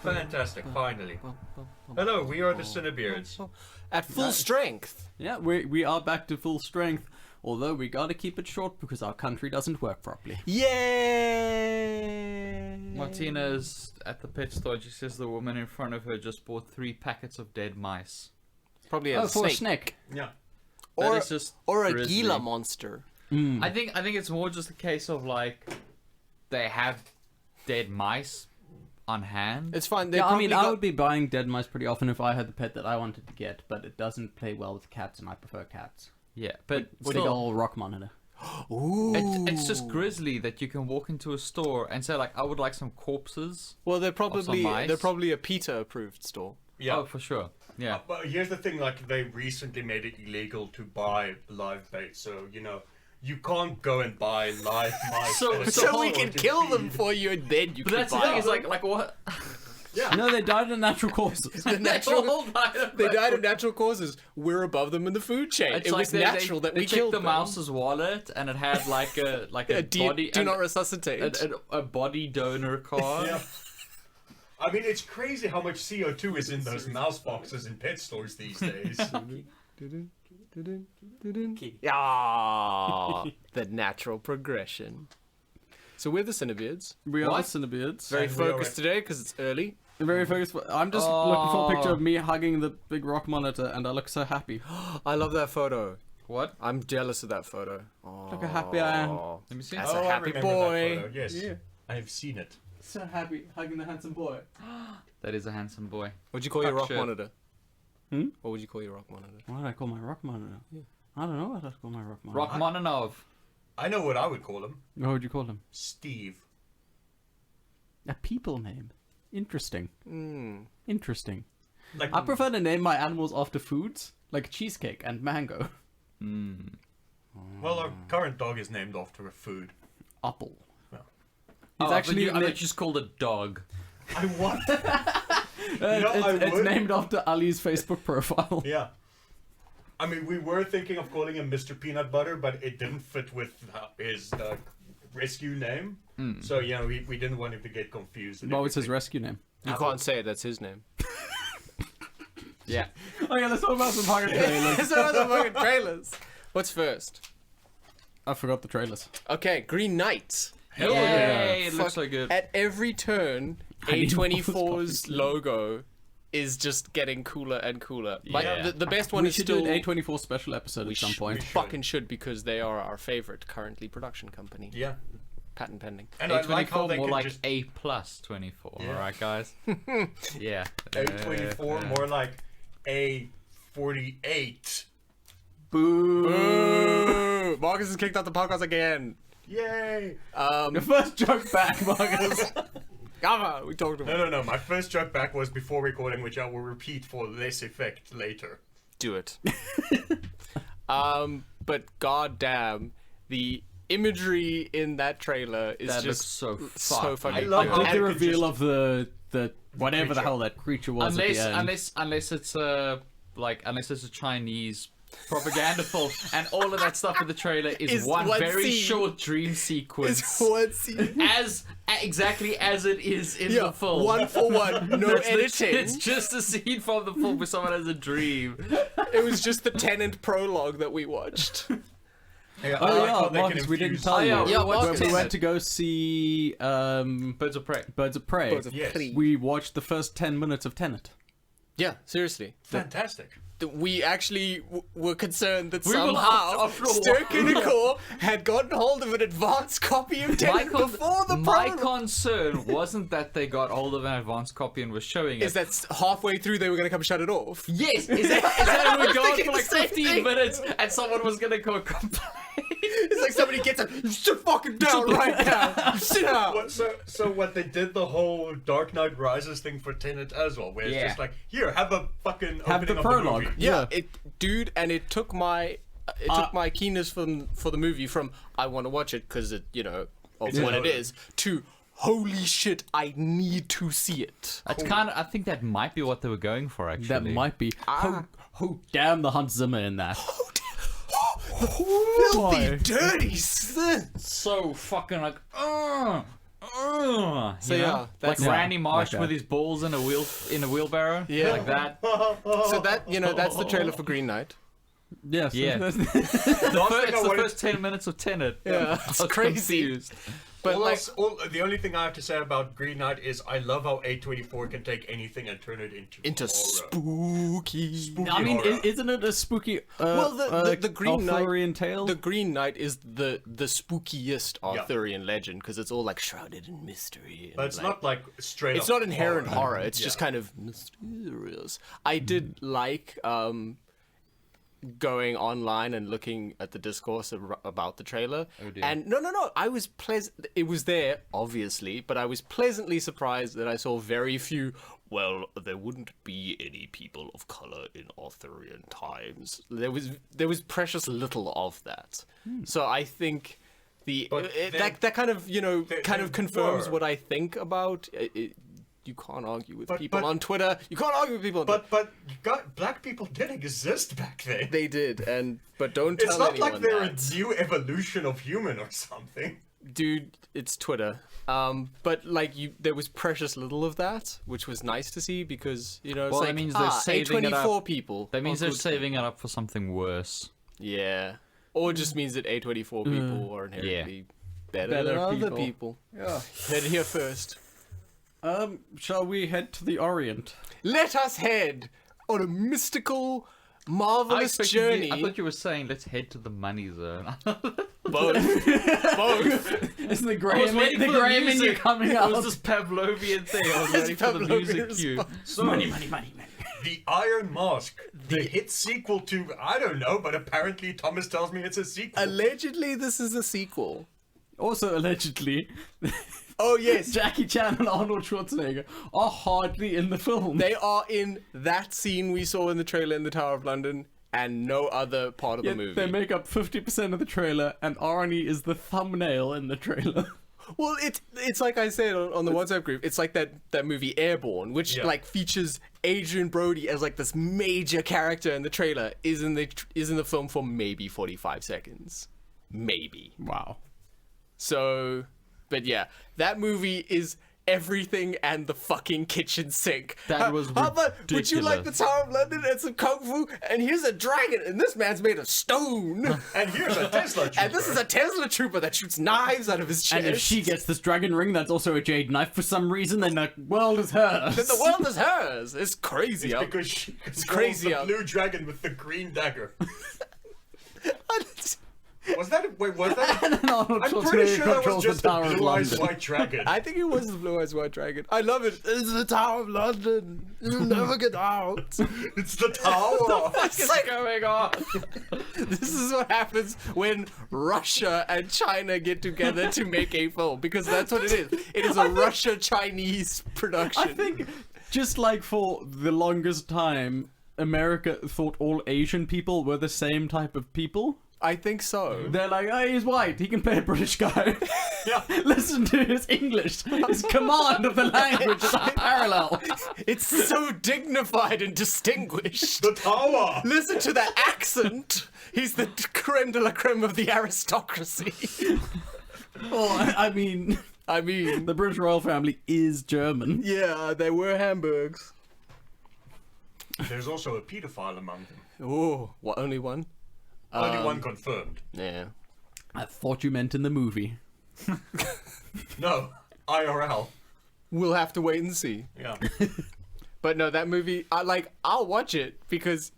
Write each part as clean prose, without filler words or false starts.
Fantastic, finally. Hello, we are the CineBeards. At full strength. Yeah, we are back to full strength. Although we gotta keep it short because our country doesn't work properly. Yay! Martina's at the pet store. She says the woman in front of her just bought 3 packets of dead mice. Probably a for a snake. snake. Yeah. Or, That is just or a grisly. Gila monster. I think it's more just a case of like they have dead mice on hand. It's fine. They Yeah, I probably mean, I got- would be buying dead mice pretty often if I had the pet that I wanted to get, but it doesn't play well with cats, and I prefer cats. Yeah, but Big still, old rock monitor. Ooh. it's just grisly that you can walk into a store and say like, I would like some corpses. Well, they're mice. probably a PETA approved store. Yeah. Oh, for sure. Yeah. But here's the thing, like, they recently made it illegal to buy live bait, so, you know, you can't go and buy live mice. So- at a so So store we can to kill them feed. for you, and then you But can that's the buy thing. Is them. like what? Yeah. No, they died of natural causes. The natural, all died of they died of natural causes. We're above them in the food chain. It's It like was natural that we checked killed the them. mouse's wallet, and it had like a body. Do not resuscitate. a body donor card. Yeah. I mean, it's crazy how much CO2 is in those mouse boxes in pet stores these days. Yeah, the natural progression. So we're the CineBeards. We are What? the CineBeards. Very And we are focused today because it's early. Very focused. I'm just looking for a picture of me hugging the big rock monitor, and I look so happy. I love that photo. What? I'm jealous of that photo. Look how happy I am. Let me see. That's Oh, a I happy remember that boy. photo, yes. Yeah. I have seen it. So happy hugging the handsome boy. That is a handsome boy. What'd you call your Fuck rock shit. monitor? Hmm? What would you call your rock monitor? What did I call my rock monitor? I don't know what I'd call my rock monitor. Rachmaninoff. I know what I would call him. What would you call him? Steve. A people name. Interesting. Hmm. Interesting. Like, I prefer to name my animals after foods, like cheesecake and mango. well, our current dog is named after a food. Apple. Well. He's actually I bet just called a dog. I want. it's named after Ali's Facebook profile. Yeah. I mean, we were thinking of calling him Mr. Peanut Butter, but it didn't fit with his rescue name. So, you know, we didn't want him to get confused. and What was his everything. rescue name? You can't say it. That's his name. Yeah. Oh yeah, let's talk about some fucking trailers. So the fucking trailers. What's first? I forgot the trailers. Okay, Green Knight. Hell Yay! It Fuck. looks so good. At every turn, need A24's fucking- logo is just getting cooler and cooler. Like Yeah. the best one We is should still do an A24 special episode at some point. we should. fucking should because they are our favorite currently production company. Yeah. Patent pending. And I like how A24 they more can like just... A plus 24. Yeah. All right, guys. Yeah. A24, more like A48. Boo! Boo! Marcus has kicked out the podcast again. Yay! Your first joke back, Marcus. Come on, we talked about it. No. My first joke back was before recording, which I will repeat for less effect later. Do it. But goddamn, the imagery in that trailer is That just looks so so fucking fucking I love good. how Like they the could reveal just- of the whatever the creature. hell that creature was at the end. Unless it's a Chinese propaganda film, and all of that stuff in the trailer is Is one one very scene. short dream It's sequence, one scene. exactly as it is in Yeah, the film. one for one, no That's editing. It's just a scene from the film where someone has a dream. It was just the Tenant prologue that we watched. Yeah, Oh I like yeah, how they can Marcus, we didn't infuse- tell you. yeah, Yeah, what's Marcus. We this? went to go see Birds of Prey. Birds of Prey. Birds of Yes. Prey. We watched the first 10 minutes of Tenet. Yeah, seriously. Fantastic. We actually were concerned that We were somehow locked after a while. Sturkinicore had gotten hold of an advanced copy of Tenet before the my prologue. concern wasn't that they got hold of an advanced copy and were showing it. Is that halfway through they were going to come shut it off? Yes, is that we were going thinking for like the same 15 thing. minutes and someone was gonna go complain. It's like somebody gets up, you sit fucking down right now. You sit down. What, so what they did the whole Dark Knight Rises thing for Tenet as well, where it's Yeah. just like, here, have a fucking Have opening the of prologue. movie. Yeah, dude, and it took my keenness for the movie from I want to watch it because it, you know, of It's what it loaded. is to holy shit, I need to see it. That's kind of. I think that might be what they were going for. Actually, That might be. Oh, damn the Hans Zimmer in that. Filthy, Boy. dirty sin. so fucking like. So So yeah, like that's Randy Marsh like with that. his balls in a wheelbarrow. Yeah. Like that. so that that's the trailer for Green Knight. Yes. Yeah. Last It's thing I the wanted- first 10 minutes of Tenet. Yeah, I it's was crazy. confused. But like, the only thing I have to say about Green Knight is I love how A24 can take anything and turn it into horror. spooky. I mean, horror. isn't it a spooky? Well, the Green Knight, Arthurian tale. the Green Knight is the spookiest Yeah. Arthurian legend because it's all like shrouded in mystery. And But it's like, not like straight it's up not inherent horror. It's just Yeah. kind of mysterious. I did like going online and looking at the discourse about the trailer. Oh, dear. And no, I was pleasant. It was there, obviously, but I was pleasantly surprised that I saw very few. Well, there wouldn't be any people of color in Arthurian times. There was precious little of that. So I think But that kind of there confirms were. what I think about it. You can't argue with But- people but- on Twitter. You can't argue with people on Twitter. But black people did exist back then. They did, but don't tell It's not anyone like they're that. a new evolution of human or something. Dude, it's Twitter. But like there was precious little of that, which was nice to see because it's Well, like that means they're saving it A24 up. people. That means are they're good. saving it up for something worse. Yeah, or it just means that A24 people are inherently better than other people. Yeah. Head here first. Shall we head to the Orient? Let us head on a mystical, marvelous journey. I thought you were saying let's head to the money zone. Both. Isn't the I grey was waiting the for the grey menu music. coming It out? was this Pavlovian thing. I was waiting for the music Pavlovian cue. response. So, money. The Iron Mask, the hit sequel to, I don't know, but apparently Thomas tells me it's a sequel. Allegedly, this is a sequel. Also, allegedly, Oh yes, Jackie Chan and Arnold Schwarzenegger are hardly in the film. they are in that scene we saw in the trailer in the Tower of London, and no other part of the Yet movie. they make up 50% of the trailer, and Arnie is the thumbnail in the trailer. Well, it's like I said on the WhatsApp group. It's like that movie Airborne, which Yeah. like features Adrian Brody as like this major character in the trailer. Is in the film for maybe 45 seconds, maybe. Wow. So, but yeah, that movie is everything and the fucking kitchen sink. That was How about, would you like the ridiculous. Tower of London and some kung fu? And here's a dragon, and this man's made of stone. And here's a Tesla trooper. And this is a Tesla trooper that shoots knives out of his chest. And if she gets this dragon ring that's also a jade knife for some reason, then the world is hers. then the world is hers. It's crazy. It's out- because she controls crazy the out- blue dragon with the green dagger. Was that? And then Arnold I'm Schwarzenegger pretty sure that controls was just the the Tower of blue eyes London. white dragon. I think it was the Blue Eyes White Dragon. I love it. It's the Tower of London. You'll never get out. It's the tower. It's like, going on? this is what happens when Russia and China get together to make a film, because that's what it is. It is a Russia-Chinese production. I think, just like for the longest time, America thought all Asian people were the same type of people. I think so. They're like, oh, he's white, he can play a British guy. Yeah. Listen to his English, his command of the language is unparalleled. It's so dignified and distinguished. The tower. Listen to that accent. He's the creme de la creme of the aristocracy. Well, I mean, the British royal family is German. Yeah, they were Hamburgs. There's also a pedophile among them. Oh, what? Only one? Only one confirmed. Yeah. I thought you meant in the movie. No, IRL. We'll have to wait and see. Yeah. But no, that movie, I'll watch it because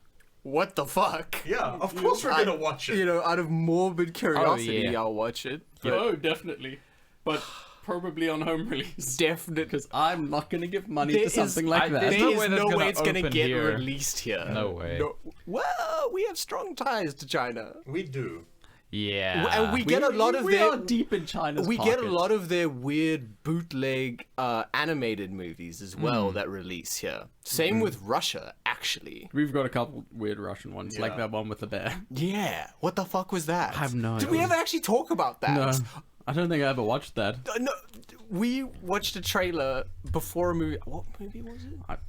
what the fuck? Yeah, of course we're gonna watch it. You know, out of morbid curiosity, yeah. I'll watch it. But Oh, definitely. But probably on home release. definitely. Because I'm not going to give money There to is- something like that. there's There no is way that's no gonna way it's gonna open get here. released here. No way. Well, we have strong ties to China. We do. Yeah. And we get a lot of we their... are deep in China's We get a pocket. lot of their weird bootleg animated movies as well that release here. Same with Russia, actually. We've got a couple weird Russian ones, like Yeah. that one with the bear. Yeah. What the fuck was that? I have no Did we idea. ever actually talk about that? No, I don't think I ever watched that. No, we watched a trailer before a movie. What movie was it? Fuck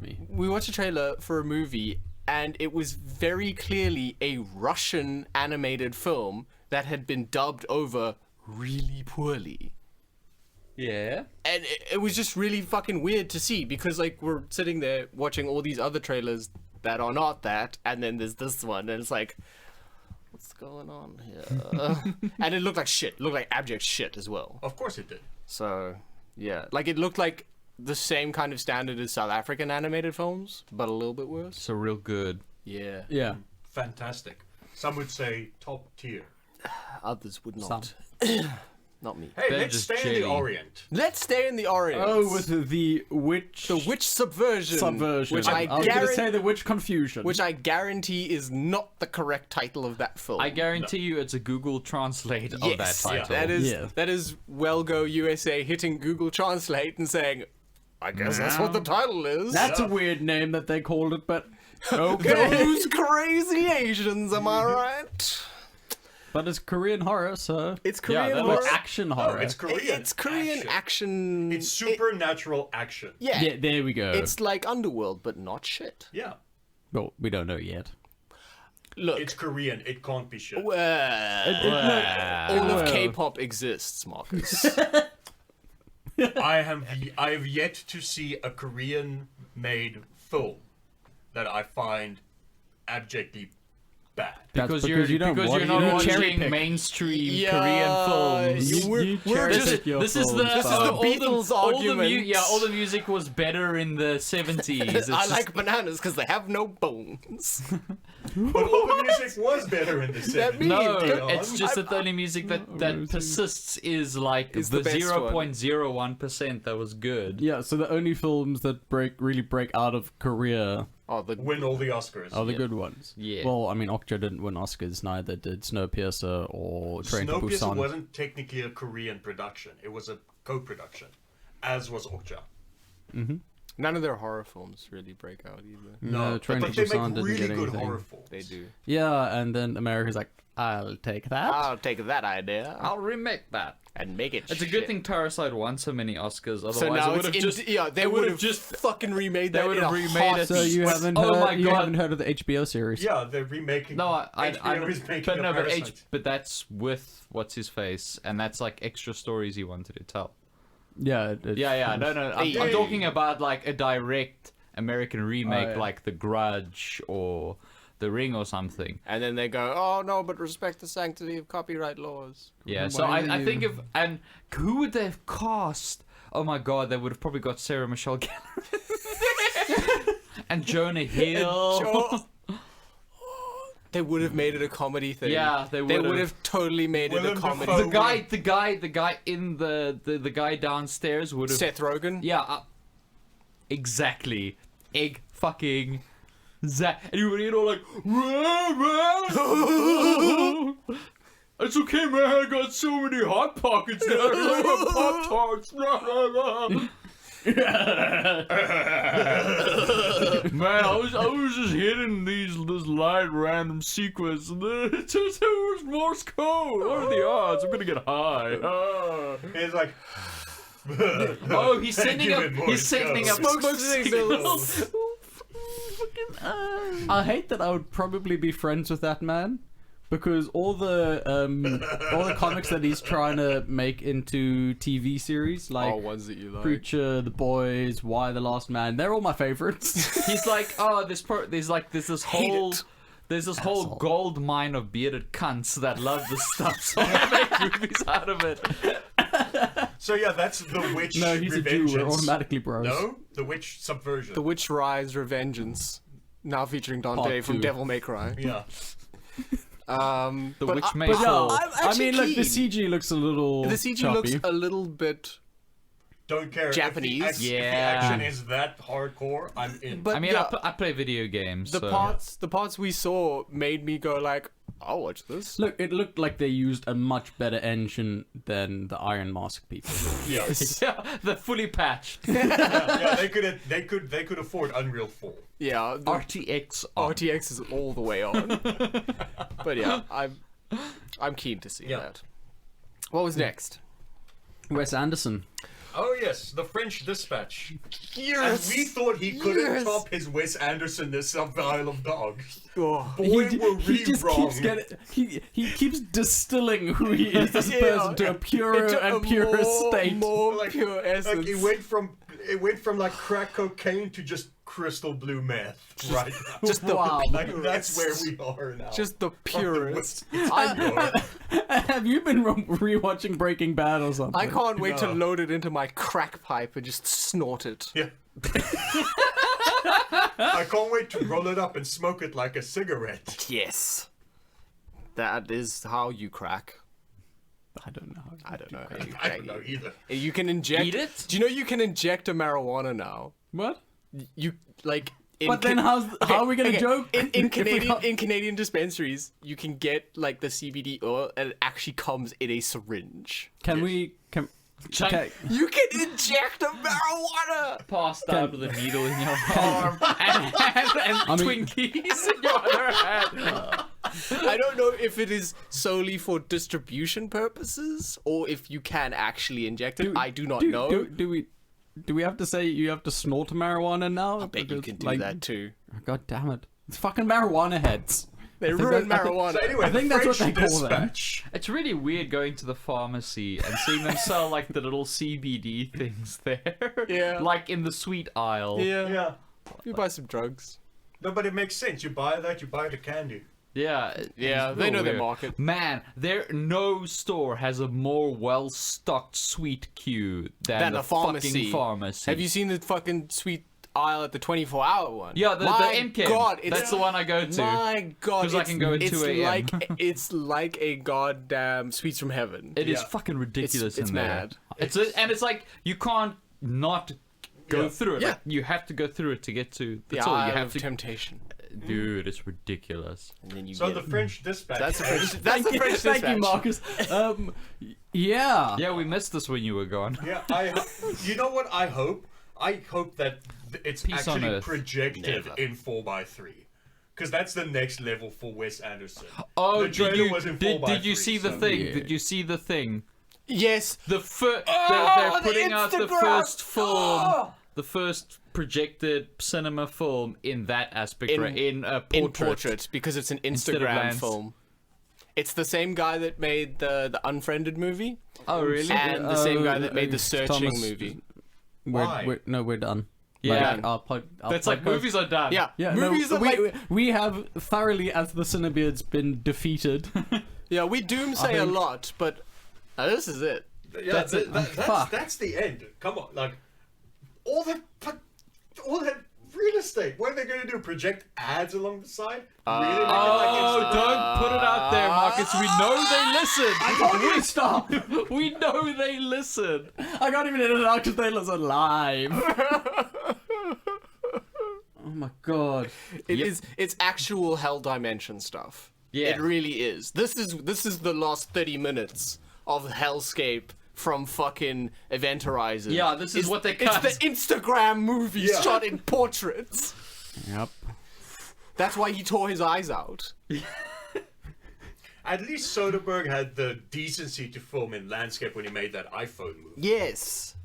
me. We watched a trailer for a movie, and it was very clearly a Russian animated film that had been dubbed over really poorly. Yeah. And it was just really fucking weird to see because like we're sitting there watching all these other trailers that are not that, and then there's this one, and it's like, what's going on here? And it looked like shit. It looked like abject shit as well. Of course it did. So yeah, like it looked like the same kind of standard as South African animated films, but a little bit worse. So real good. Yeah. Yeah. Fantastic. Some would say top tier. Others would not. Not me. Hey, They're let's just stay in shady. the Orient. Let's stay in the Orient. Oh, with the witch. the witch subversion. Subversion. I was gonna guarantee- say the witch confusion. Which I guarantee is not the correct title of that film. I guarantee you it's a Google Translate of that Yes, title. Yeah. that is Well Go USA hitting Google Translate and saying, I guess that's what the title is. That's a weird name that they called it, but okay. Those crazy Asians, am I right? But it's Korean horror, so It's Yeah, Korean that horror. or action horror. It's Korean. It's Korean action. It's supernatural action. Yeah. Yeah, there we go. It's like Underworld, but not shit. Yeah. Well, we don't know yet. Look, It's Korean. It can't be shit. all Well. of K-pop exists, Marcus. I have yet to see a Korean-made film that I find abjectly bad. That's Because you don't because watch- you're not you cherry watching pick. mainstream Korean films. you- we're cherry just- pick your This is the films, is the but- Beatles argument. all the music was better in the 70s. I like bananas because they have no bones. But all the music was better in the 70s. means- No, Go it's just that the only music that persists is like Is the the best one. 0.01% that was good. Yeah, so the only films that really break out of Korea Oh, the Win all the Oscars. are the good ones. Yeah. Well, I mean, Okja didn't win Oscars, neither did Snowpiercer or Train to Snowpiercer Busan. wasn't technically a Korean production. It was a co-production, as was Okja. none of their horror films really break out either. No, Train but to they Busan make didn't really get good anything. horror films. They do. Yeah, and then America's like, I'll take that. I'll take that idea I'll remake that. and make it. It's a good thing Parasite won so many Oscars. Otherwise, So now it would it's have just they it would would've have just- just fucking remade they that. would in have a remade it. So you heartbeat. haven't Oh heard? my You God. haven't heard of the HBO series? Yeah, they're remaking. No, I HBO is making but a no, Parasite. but that's with what's his face, and that's like extra stories he wanted to tell. Yeah. Yeah, no, I'm Hey. talking about like a direct American remake, yeah. like The Grudge or The Ring or something. And then they go, oh no, but respect the sanctity of copyright laws. Yeah, Why so I do think you- if and who would they have cast? Oh my God, they would have probably got Sarah Michelle Gellar and Jonah Hill. They would have made it a comedy thing. Yeah, they They would've. would have totally made it a Willem comedy. Dafoe. The guy in the guy downstairs would have. Seth Rogen. Yeah, exactly. Egg fucking Zach. And you would hear all like, it's okay, man. I got so many hot pockets there. I got Pop Tarts. Man, I was just hitting this light random sequence, and then it was Morse code. What are the odds? I'm gonna get high. It's like. Oh, he's sending Give up. it more He's sending up scope. Smoke signals. I hate that I would probably be friends with that man, because all the comics that he's trying to make into TV series, like Oh, ones that you like. Preacher, The Boys, Why the Last Man, they're all my favorites. He's like, oh, there's this Hate whole. it. There's this whole Asshole. gold mine of bearded cunts that love this stuff, so I make movies out of it. So yeah, that's The Witch. No, he's a Jew. We're Revengeance. automatically bros. No, The Witch Subversion. The Witch Rise Revengeance. Now featuring Dante Part from 2. Devil May Cry. Yeah. The But Witch I- May But yeah, Fall. I'm I actually mean, look, the keen. CG looks a little. The CG choppy. looks a little bit. Don't care. Japanese? If the Yeah. action is that hardcore, I'm in. But I mean, yeah, I play video games. the so. parts we saw made me go like, I'll watch this. Look, it looked like they used a much better engine than the Iron Mask people. yeah. Yeah, they're fully patched. Yeah, they could afford Unreal 4. Yeah, the RTX. on. RTX is all the way on. But yeah, I'm keen to see Yeah. that. What was next? Wes Anderson. Oh yes, the French Dispatch. Yes. And we thought he couldn't Yes. top his Wes Anderson-ness of the Isle of Dogs. Oh. Boy, were we he just wrong. keeps he keeps distilling who he is as a Yeah. person to a purer Into and a purer state. more Like- pure essence. Like it went from like crack cocaine to just crystal blue meth. Right now. Just the Wow. Like that's where we are now. just the purest. I know. Have you been rewatching Breaking Bad or something? I can't wait to No. load it into my crack pipe and just snort it. Yeah. I can't wait to roll it up and smoke it like a cigarette. Yes. That is how you crack. I don't know. I don't know how you I crack. don't know either. You can inject Eat it? Do you know you can inject a marijuana now? What? You like in But then how are we gonna joke? in if we Canadian can't- in Canadian dispensaries you can get like the CBD oil and it actually comes in a syringe. Can we? Can, Chunk- okay. You can inject a marijuana. Passed out with a needle in your arm and I mean- Twinkies in your other hand. I don't know if it is solely for distribution purposes or if you can actually inject it. I do not know. Do we have to say you have to snort marijuana now? I bet you Because, can do like, that too. God damn it! It's fucking marijuana heads. They think ruined that- I think- marijuana. So anyway, I think the that's what French they call them. Dispatch. It's really weird going to the pharmacy and seeing them sell like the little CBD things there. Yeah. Like in the sweet aisle. Yeah. Yeah. You buy some drugs. No, but it makes sense. You buy that, you buy the candy. Yeah. Yeah, it's they real know their weird. market. Man, no store has a more well-stocked sweet queue than Than the a pharmacy. fucking pharmacy. Have you seen the fucking sweet aisle at the 24-hour one? Yeah, the My MK. God, it's That's the one I go to. My God, 'Cause I can go at 2 a.m. It's like a goddamn sweets from heaven. It is Yeah. fucking ridiculous It's in there. mad. And it's like you can't not go Yeah. through it. Yeah. Like, you have to go through it to get to the The tool. You Isle have of to. temptation. Dude, it's ridiculous. And then you So get the French Dispatch. That's the French. That's Thank the you, French thank you, dispatch. Marcus. Yeah. Yeah, we missed this when you were gone. Yeah, you know what I hope? I hope that it's Peace on actually Earth. projected Never. in 4x3. Because that's the next level for Wes Anderson. Oh, the trailer did you was in did you 4x3, see the so- thing? Yeah. Did you see the thing? Yes. The they're the putting out the Instagram! first film, Oh! the first projected cinema film in that aspect, right? In a portrait. In portrait because it's an Instead of Instagram lens. film. It's the same guy that made the Unfriended movie, Oh, really? and the same guy that made the Searching Thomas- movie. Why? We're done. Yeah. Like, our That's like podcast- movies are done. Yeah, Yeah, movies no, are like we have thoroughly, as the CineBeards, been defeated. yeah, we doomsay a think- lot, but this is it. Yeah, That's it. Fuck. that's the end. Come on, like all that real estate. What are they going to do? Project ads along the side? Really make it Oh, like Instagram? don't put it out there, Marcus. We know they listen. I told you to stop! We know they listen. I can't even edit it out because they listen live. Oh my god. It's actual hell dimension stuff. Yeah. It really is. This is the last 30 minutes of hellscape from fucking Event Horizon. Yeah, this is what they cut. It's the Instagram movie Yeah. shot in portraits. Yep. That's why he tore his eyes out. At least Soderbergh had the decency to film in landscape when he made that iPhone movie. Yes.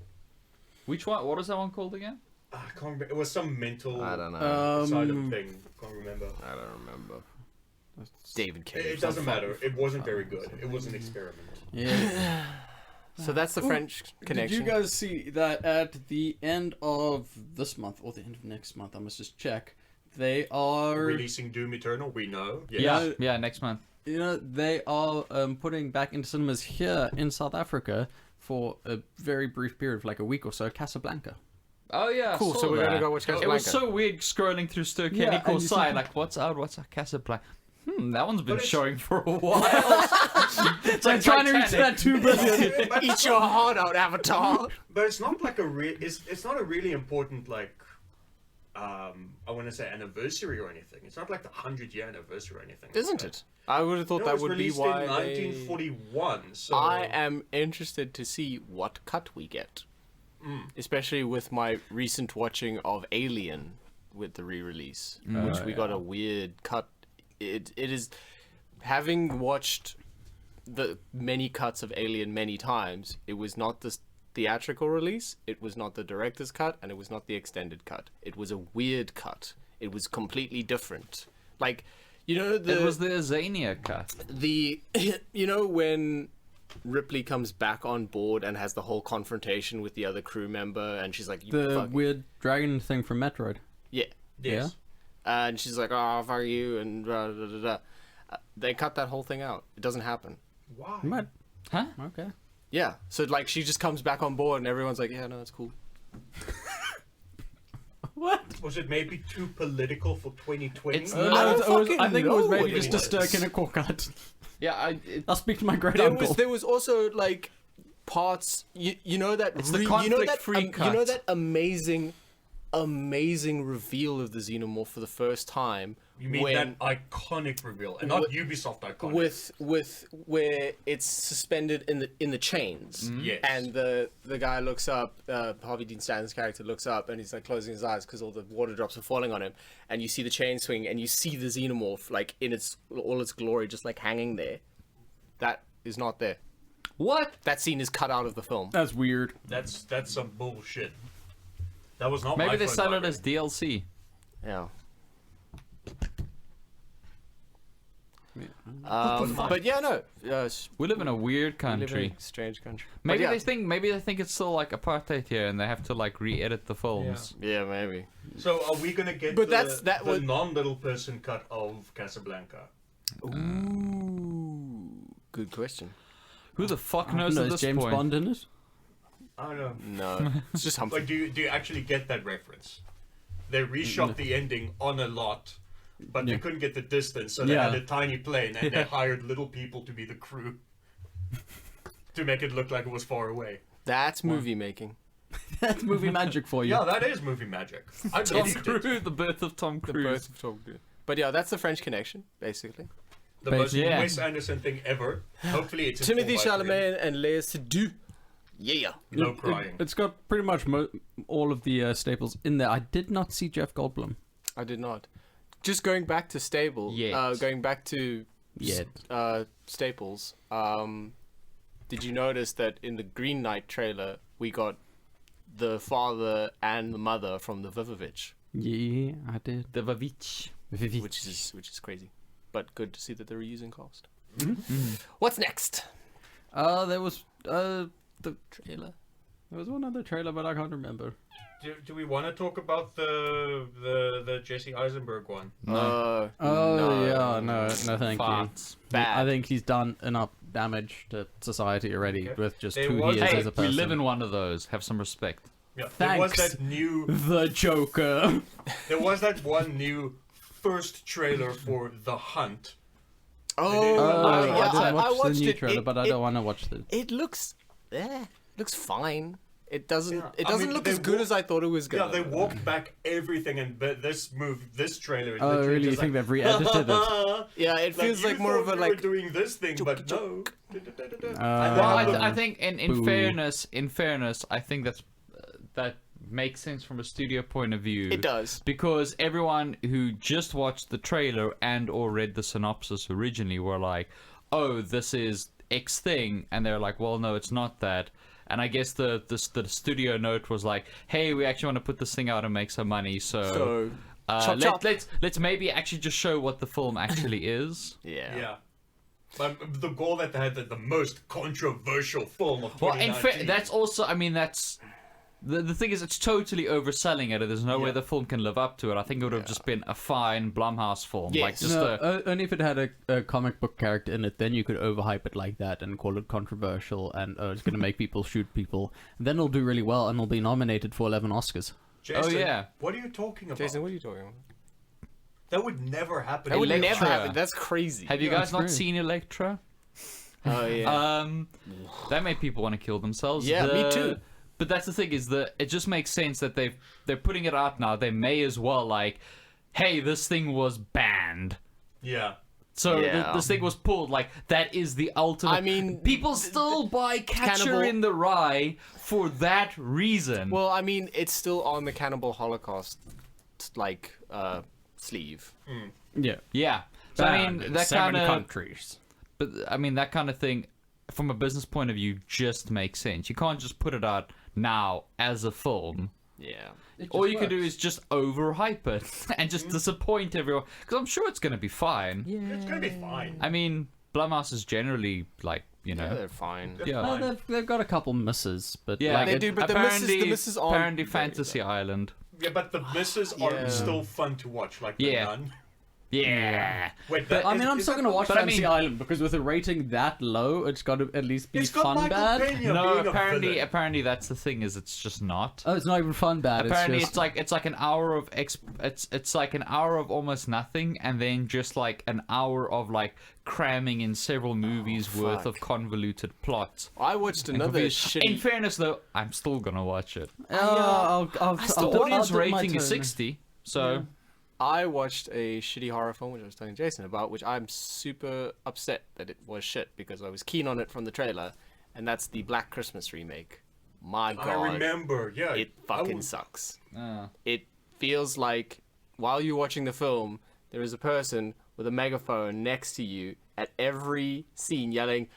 Which one? What is that one called again? I can't remember. It was some mental I don't know. asylum thing. Can't remember. I don't remember. David Cage. It doesn't matter. It wasn't very good. It was an experiment. Yeah. So that's the French connection. Did you guys see that at the end of this month, or the end of next month, I must just check, they are... Releasing Doom Eternal, we know. Yes. Yeah, yeah, next month. You know, they are putting back into cinemas here in South Africa for a very brief period of like a week or so, Casablanca. Oh yeah, I Cool, saw so we're that. gonna go watch It was Casablanca. so weird scrolling through Yeah, Stokenny and you see- side, like what's out Casablanca? That one's been it's- showing for a while. It's They're like trying to reach Titanic. that 2 billion. Eat your heart out, Avatar. But it's not like it's not a really important like I want to say anniversary or anything. It's not like the 100-year anniversary or anything. Isn't it? I would have thought No, that it was would be released why in they... 1941. So I am interested to see what cut we get. Especially with my recent watching of Alien with the re-release, which we got a weird cut. It is, having watched the many cuts of Alien many times, it was not the theatrical release, it was not the director's cut, and it was not the extended cut. It was a weird cut. It was completely different. Like, you know, It was the Azania cut. you know, when Ripley comes back on board and has the whole confrontation with the other crew member, and she's like, "You The fuck-" weird dragon thing from Metroid. yeah, Yes. and she's like, "Oh, fuck you," and blah, blah, blah, blah. They cut that whole thing out. It doesn't happen. Why? What? Huh? Okay. Yeah, so like she just comes back on board, and everyone's like, "Yeah, no, it's cool." What? Was it maybe too political for 2020? It's I No, don't I think it was know maybe what just it a was. stirk in a core cut. Yeah, I'll speak to my great There uncle. was also like parts. You know that It's the you know that conflict-free you know cut. that amazing reveal of the Xenomorph for the first time. You mean when, that iconic reveal, and not Ubisoft iconic? with where it's suspended in the chains, Yes. and the guy looks up, Harvey Dean Stanton's character looks up, and he's like closing his eyes because all the water drops are falling on him, and you see the chain swing, and you see the Xenomorph like in all its glory, just like hanging there. That is not there. what? That scene is cut out of the film. That's weird. That's some bullshit. That was not Maybe my they phone sell it library. as DLC. Yeah. What the fuck? But yeah, no. We live in a weird We live in country. a strange country. Maybe But they think it's still like apartheid here, and they have to like re-edit the films. yeah, maybe. So are we gonna get But the that was- non-little person cut of Casablanca? Ooh, good question. Who the fuck No, knows at is this James point? Bond in it? I don't know. No, it's just Humphrey. Like, do you actually get that reference? They reshot the ending on a lot, but they Yeah. couldn't get the distance, so they Yeah. had a tiny plane, and they hired little people to be the crew to make it look like it was far away. That's movie making. That's movie magic for you. Yeah, that is movie magic. I Tom believed it. Cruise, the birth of Tom The Cruise. birth of Tom Cruise. But yeah, that's the French Connection, basically. The most Yeah. Wes Anderson thing ever. Hopefully it's in Timothy 4x3. Chalamet and Léa Seydoux. Yeah. No crying. It's got pretty much all of the staples in there. I did not see Jeff Goldblum. I did not. Just going back to Yet. going back to Yet. Staples. Did you notice that in the Green Knight trailer we got the father and the mother from the Vivovich, Yeah, I did. The Vavitch. which is crazy, but good to see that they're reusing cost. What's next? There was the trailer. There was one other trailer, but I can't remember. Do we want to talk about the Jesse Eisenberg one? No. Yeah, no, thank Farts. you. Bad. I think he's done enough damage to society already Okay. with just There who was- he is Hey, as a we person. live in one of those. Have some respect. Yeah, there was Thanks. that new. The Joker. There was that one new first trailer for The Hunt. Oh, I yeah, didn't watch watched the new it. trailer, but I don't want to watch the. It looks, looks fine. It doesn't. Yeah, It I doesn't mean, look they as good walk- as I thought it was Yeah, gonna. they walked back everything, and this trailer is Oh, literally really? You just think like, they've re-edited it? Yeah, it feels like you more of thought a we like. were doing this thing, but no. Well, Uh, I think in Boo. fairness, I think that makes sense from a studio point of view. It does. Because everyone who just watched the trailer and or read the synopsis originally were like, "Oh, this is X thing," and they're like, "Well, no, it's not that." And I guess the studio note was like, "Hey, we actually want to put this thing out and make some money, so chop, chop. let's maybe actually just show what the film actually is." Yeah. Yeah. But the goal that they had the most controversial film of Well, in 2019. that's also, I mean, that's the thing is, it's totally overselling it. There's no way Yeah. the film can live up to it. I think it would have just been a fine Blumhouse film, Yes. like just no, only if it had a comic book character in it, then you could overhype it like that and call it controversial and it's going to make people shoot people. Then it'll do really well and it'll be nominated for 11 Oscars. Jason, Oh, yeah. What are you talking about? Jason, what are you talking about? That would never happen. That would Electra. never happen. That's crazy. Have you Yeah, guys not true. seen Electra? Oh yeah. That made people want to kill themselves. Yeah, me too. But that's the thing is that it just makes sense that they're putting it out now. They may as well like, hey, this thing was banned. Yeah. So Yeah. this thing was pulled. Like that is the ultimate. I mean, people still buy Catcher Cannibal- in the Rye for that reason. well, I mean, it's still on the Cannibal Holocaust like sleeve. Yeah. yeah. So I mean that kind of. countries. But I mean that kind of thing. from a business point of view, just makes sense. You can't just put it out now as a film. Yeah. All you can do is just overhype it and just disappoint everyone. Because I'm sure it's going to be fine. It's gonna be fine. I mean, Blumhouse is generally like, you know. Yeah, they're fine. Yeah. Well, they've got a couple misses, but Yeah, like They do, but the misses aren't apparently very Fantasy Island. Yeah, but the misses are still fun to watch, like the Yeah. Nun. Yeah. Wait, I mean, I'm still gonna watch But I Fantasy mean- Island because with a rating that low, it's got to at least be It's got fun Michael bad. Pena No, being a apparently villain. apparently that's the thing, is it's just not. Oh, it's not even fun bad. Apparently it's just it's like an hour of it's like an hour of almost nothing, and then just like an hour of like cramming in several movies worth fuck. of convoluted plots. I watched another shitty. In fairness though, I'm still gonna watch it. I'll The I'll audience dip my rating is toe in. 60, so I watched a shitty horror film, which I was telling Jason about, which I'm super upset that it was shit because I was keen on it from the trailer, and that's the Black Christmas remake. My God, I remember, yeah. it I fucking was- sucks. It feels like while you're watching the film, there is a person with a megaphone next to you at every scene yelling,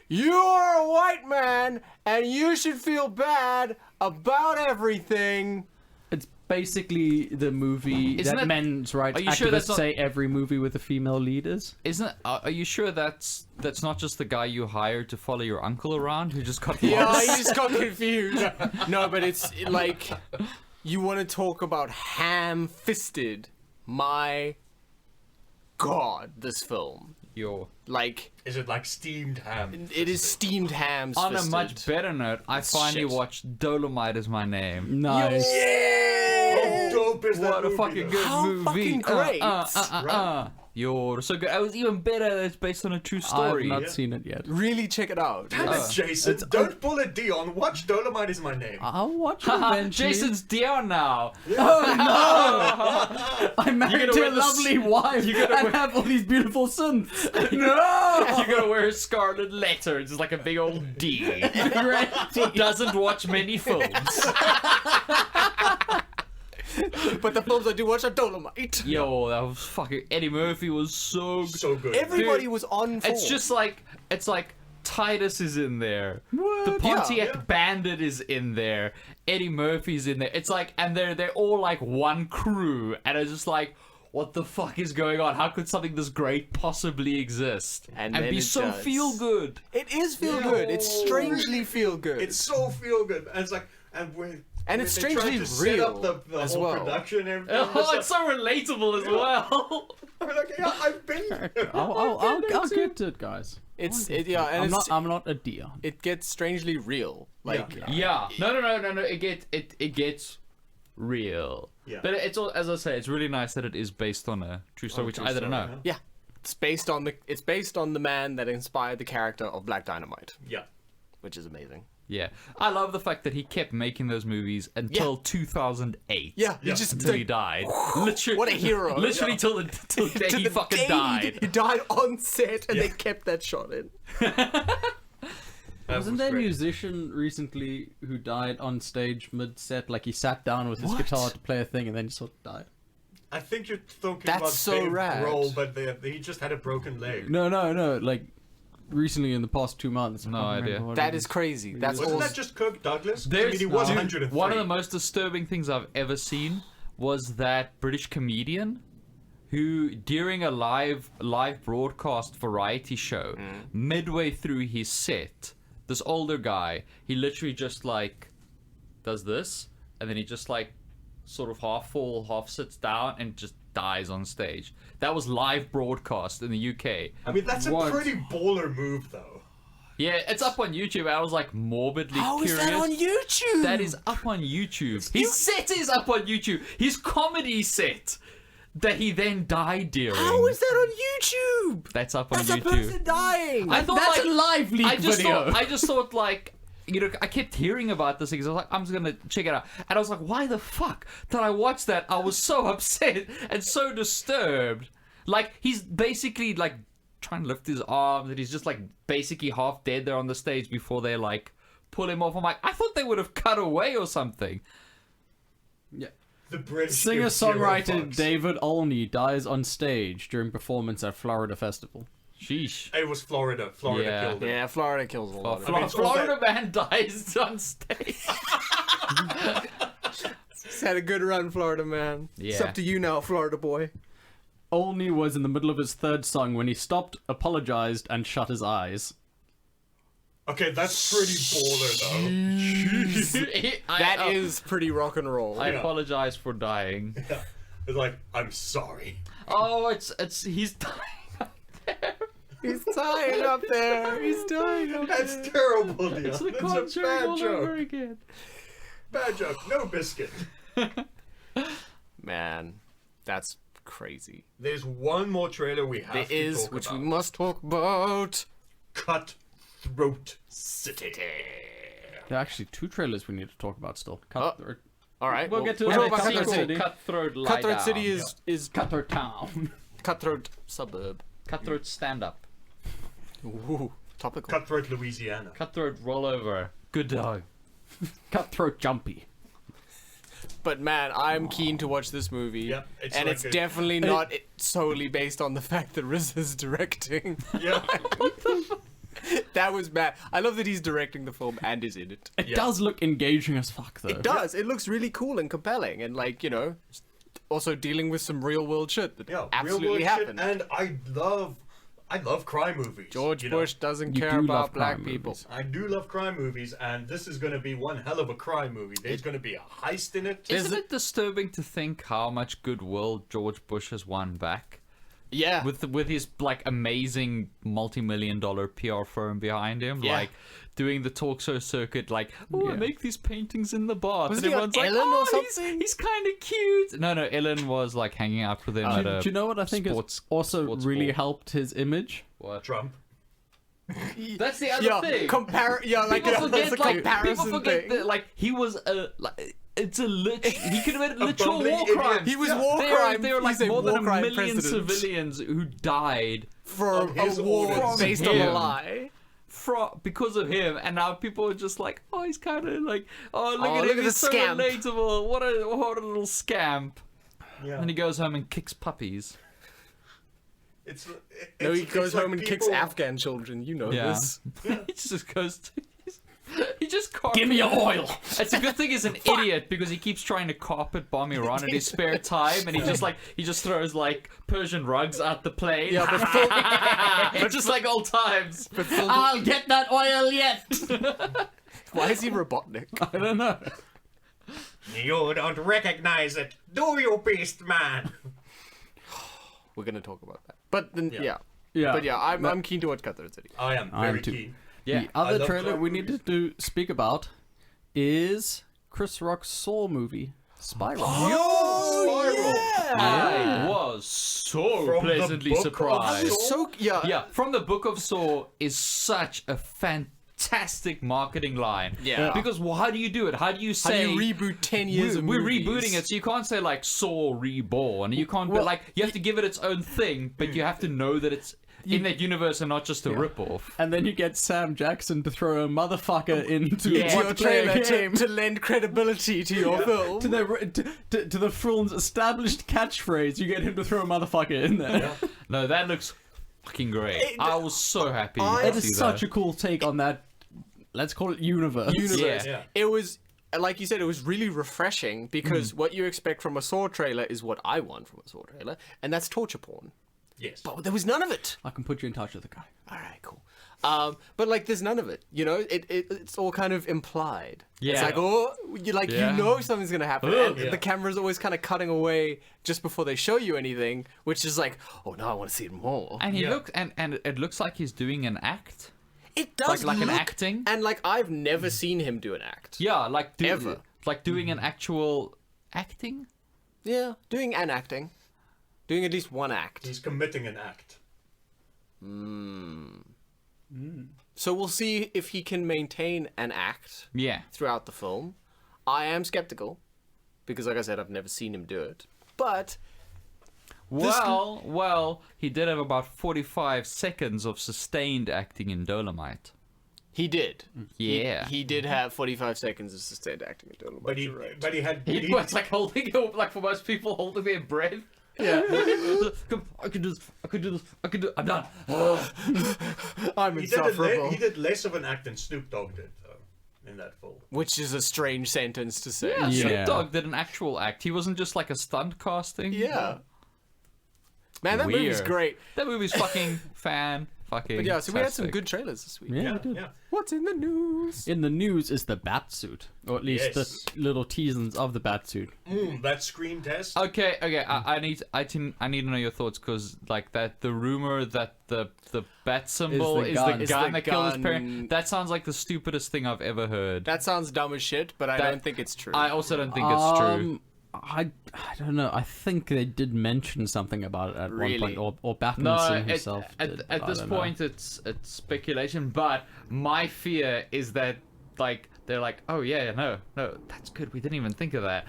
"You're a white man, and you should feel bad about everything." It's basically the movie Isn't that it- men's rights are you sure activists that's not- say every movie with a female lead is. isn't it, are you sure that's not just the guy you hired to follow your uncle around who just got Yeah, lost? I just got confused. No, but it's like you want to talk about ham-fisted. My God, this film. Yo. Like Is it like steamed ham? it is steamed hams. On a fisted. much better note, I finally shit. watched Dolomite Is My Name. Nice. How dope is that What a movie, fucking though? good How movie. fucking great. You're so good. I was even better that it's based on a true story. I've not seen it yet. Really check it out. Damn it, Jason. Don't pull a Dion. Watch Dolomite Is My Name. I'll watch it Haha, eventually. Jason's Dion now. I'm married to wear a the s- lovely wife and have all these beautiful sons. No! You're gonna wear a scarlet letter. It's just like a big old D. Doesn't watch many films. But the films I do watch are Dolomite. Yo, that was fucking Eddie Murphy was so good. So good. Everybody Dude, was on form. It's just like Titus is in there. What? The Pontiac Yeah. Bandit is in there. Eddie Murphy's in there. It's like, and they're all like one crew, and it's just like, what the fuck is going on? How could something this great possibly exist And and then be it so does. feel good? It is feel good. It's strangely feel good. It's so feel good. And it's like, And it's they tried strangely to set up real the as whole well. production and everything. Oh, it's so relatable as well. We're like, yeah, I've been here. I'll get to it, guys. It's and it's, I'm not a deer. it gets strangely real. Like Yeah. No. It gets real. Yeah. But it's all, as I say, it's really nice that it is based on a true story, which true I don't story, know. huh? yeah. It's based on the man that inspired the character of Black Dynamite, Yeah. which is amazing. Yeah, I love the fact that he kept making those movies until 2008. Yeah, he Yeah. just Until he died. Literally, What a hero. Literally till the day to he the fucking day died. He died on set, and Yeah. they kept that shot in. That Wasn't was there a great. musician recently who died on stage mid-set? Like he sat down with his What? guitar to play a thing and then just sort of died. I think you're talking That's about so Dave rad. Grohl, but he just had a broken leg. No. Like recently in the past 2 months. I No can't remember idea. what That it is crazy. That's Wasn't all. that just Kirk Douglas? I There's mean, he was dude, 103. one of the most disturbing things I've ever seen was that British comedian who, during a live broadcast variety show, midway through his set, this older guy, he literally just like does this, and then he just like sort of half sits down and just dies on stage. That was live broadcast in the UK. I mean, that's What? a pretty baller move, though. Yeah, it's up on YouTube. I was like morbidly How is curious. that on YouTube? That is up on YouTube. His set is up on YouTube. His comedy set that he then died during. How is that on YouTube? That's up on That's a YouTube. person dying. I thought That's like, a live leak I just video. Thought, I just thought like, you know, I kept hearing about this thing. So I was like, I'm just gonna check it out. And I was like, why the fuck did I watch that? I was so upset and so disturbed. Like he's basically like trying to lift his arms and he's just like basically half dead there on the stage before they like pull him off. I'm like, I thought they would have cut away or something. Yeah. The British give zero Singer-songwriter fucks. David Olney dies on stage during performance at Florida Festival. Sheesh. It was Florida. Florida Yeah. killed him. Yeah, Florida kills a lot. I mean, it's all Florida man dies on stage. He's had a good run, Florida man. It's Yeah. up to you now, Florida boy. Olney was in the middle of his third song when he stopped, apologized, and shut his eyes. Okay, that's pretty baller, though. That is pretty rock and roll. I Yeah. apologize for dying. It's like, I'm sorry. Oh, he's dying. He's dying up there. He's dying up That's there. terrible, Leon. It's the That's a concert bad all over joke. again. Bad joke. No biscuit. Man, that's crazy. There's one more trailer we have There to is, talk which about. we must talk about. Cutthroat City. There are actually 2 trailers we need to talk about still. Cutthroat, All right, We'll get to we'll that talk about sequel. Cutthroat City. Cutthroat lie Cutthroat down. City is Cutthroat Town. Cutthroat suburb. Cutthroat stand up. Ooh, topical. Cutthroat Louisiana. Cutthroat rollover. Good dog. Cutthroat Jumpy. But man, I'm keen to watch this movie. Yep, it's and like it's a- definitely not solely based on the fact that RZA's directing. Yeah. That was bad. I love that he's directing the film and is in it. It Yeah. does look engaging as fuck, though. It does. It looks really cool and compelling, and like, you know, also dealing with some real world shit that Yeah. Real absolutely world happened. shit, and I love crime movies. George you know. Bush doesn't You care do love about black crime people. movies. I do love crime movies, and this is going to be one hell of a crime movie. There's going to be a heist in it. There's Isn't it disturbing to think how much goodwill George Bush has won back? Yeah. With his like amazing multi-million-dollar PR firm behind him, Yeah. like doing the talk show circuit, like, oh, I Yeah. make these paintings in the bar, Wasn't and he on everyone's like, Ellen or oh, something? he's kind of cute. No, Ellen was like hanging out with him at a Do you know what I think sports- has also sports really ball. helped his image? What? Trump. That's the other Yeah, thing. like People that's a forget, like, comparison people forget thing. that, like, he was a, like, it's a he committed A literal bumbling war idiot. crimes. He was Yeah. war crime. There were like he's a more than war a crime million president civilians who died for Of his a war orders. based on a Him. lie. because of him, and now people are just like, oh, he's kind of like, oh, look Oh, at look him, at he's the so scamp. relatable. What a little scamp. Yeah. And he goes home and kicks puppies. It's, No, he it's goes like home and kicks people- Afghan children. You know Yeah. this. He just goes to. He just carpet. Give me your oil! It's a good thing he's an idiot because he keeps trying to carpet bomb Iran in his spare time, and he just throws like Persian rugs at the plane. Yeah, but just like old times. I'll get that oil yet! why is he Robotnik? I don't know. You don't recognize it, do you, beast man? We're gonna talk about that. But then, yeah. Yeah. But yeah, I'm keen to watch Cutthroat City. I am I am very too. keen. Yeah. The other love trailer crime we movies. needed to speak about is Chris Rock's Saw movie, Spiral. I was so From the pleasantly book of surprised. Saw? So yeah. Yeah, from the Book of Saw is such a fantastic marketing line. Yeah. Because how do you do it? How do you How say do you reboot 10 years of we're movies? rebooting it, so you can't say like Saw Reborn. You can't be like you have to give it its own thing, but you have to know that it's in that universe and not just a ripoff. And then you get Sam Jackson to throw a motherfucker into Yeah. To what your play a trailer game. to lend credibility to your film. to the film's established catchphrase, you get him to throw a motherfucker in there. No, that looks fucking great. I was so happy It to is see such that. a cool take on that, let's call it universe. Universe. Yeah. It was, like you said, it was really refreshing because Mm. what you expect from a Saw trailer is what I want from a Saw trailer, and that's torture porn. Yes. But there was none of it. I can put you in touch with the guy. All right, cool. But like, there's none of it. You know, it's all kind of implied. It's Yeah. like, oh, Yeah. you know something's gonna happen, Ugh. and the camera's always kind of cutting away just before they show you anything, which is like, oh, now I want to see it more. And he Yeah. looks and it looks like he's doing an act. It does Like an look- acting? and like I've never seen him do an act. Yeah, like Ever. like doing an actual acting. Yeah, doing an acting, doing at least one act. He's committing an act. So we'll see if he can maintain an act Yeah. throughout the film. I am skeptical because, like I said, I've never seen him do it. But Well, he did have about 45 seconds of sustained acting in Dolomite. he did. Yeah. He did have 45 seconds of sustained acting in Dolomite. But he, you're right. but he had. He was like holding, like for most people, holding their breath. Yeah. Come, I can do this. I can do this. I can do. I'm done. I'm He insufferable. did less of an act than Snoop Dogg did, though, in that film. Which is a strange sentence to say. Yeah, Yeah. Snoop Dogg did an actual act. He wasn't just like a stunt casting. Yeah. Man, that movie's Weird. great. That movie's fucking fucking. But yeah, so we had some fantastic. good trailers this week. Yeah, Yeah, we did. yeah. What's in the news? In the news is the bat suit, or at least Yes. the little teasings of the bat suit. That screen test. Okay. I need to know your thoughts because like that the rumor that the bat symbol the is gun. the Is gun the that killed his gun. parent. That sounds like the stupidest thing I've ever heard. That sounds dumb as shit, but I That- don't think it's true. I also don't think it's true. I don't know. I think they did mention something about it at Really? one point, or Battinson No, himself. did, at I this don't know. point it's speculation. But my fear is that like they're like, oh yeah, no, that's good. We didn't even think of that.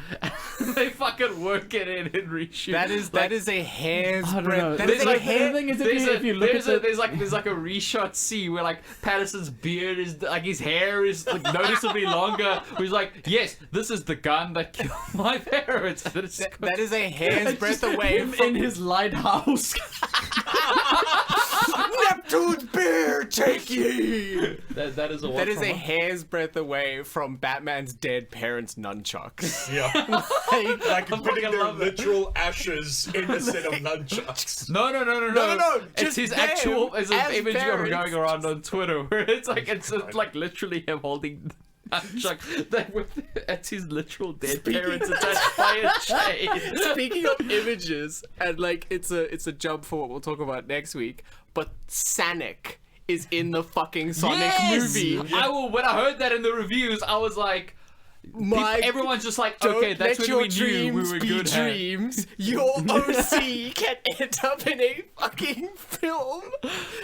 They fucking work it in and reshoot. that is a hair's I don't know. breadth. That There's is a like- hair. the thing is, if you look at it, there's like a reshot scene where like Patterson's beard is like his hair is like noticeably longer. He's like, yes, this is the gun that killed my parents. And then it's That is a hair's breadth away him from in his lighthouse. Neptune's beer. Take ye. that is a That is a hair's breadth away from Batman's dead parents' nunchucks. Yeah. Like putting fucking their love it. literal ashes in a set of nunchucks. No. no, It's just his them actual. It's an as image parents. going around on Twitter where it's like literally him holding. Nunchuck that with it's his literal dead parents attached by a chain. Speaking of images, and like it's a jump for what we'll talk about next week, but Sonic is in the fucking Sonic Yes! movie. When I heard that in the reviews, I was like, everyone's just like, Don't okay, that's let when your we knew we dreams were be good at. dreams. Your OC can end up in a fucking film.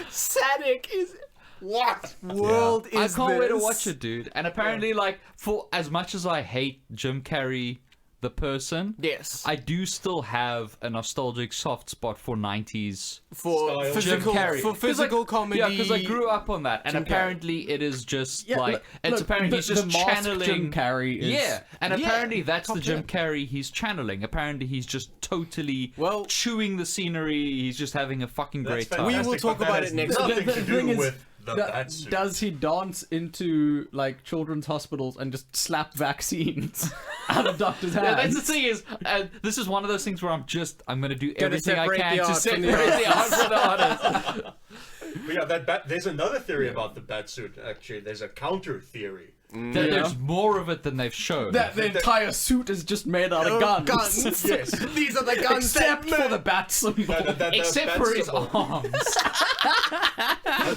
Sonic is what world I is can't wait to this? watch it, dude. And apparently, like, for as much as I hate Jim Carrey, the person, Yes, I do still have a nostalgic soft spot for 90s for Style. physical Jim Carrey. for 'Cause, physical like, comedy. Yeah, because I grew up on that, and Jim Carrey. apparently it is just Yeah, like look- it's look, apparently he's the just masked channeling Jim Carrey is- Yeah, and Yeah, apparently that's the top Jim tier. Carrey he's channeling. Apparently he's just totally Well- chewing the scenery. He's just having a fucking That's great time. We will fantastic, talk but that about has it next nothing week. to The do thing is, with the bat suit. Does he dance into like children's hospitals and just slap vaccines out of doctors' hands? Yeah, that's the thing is, this is one of those things where I'm gonna do everything I separate can the to art from the separate the art from the artist. But yeah, there's another theory about the bat suit. Actually, there's a counter theory. There's more of it than they've shown. That the entire suit is just made out of guns. Guns. Yes. These are the guns Except that for the bat symbol. Except for his arms.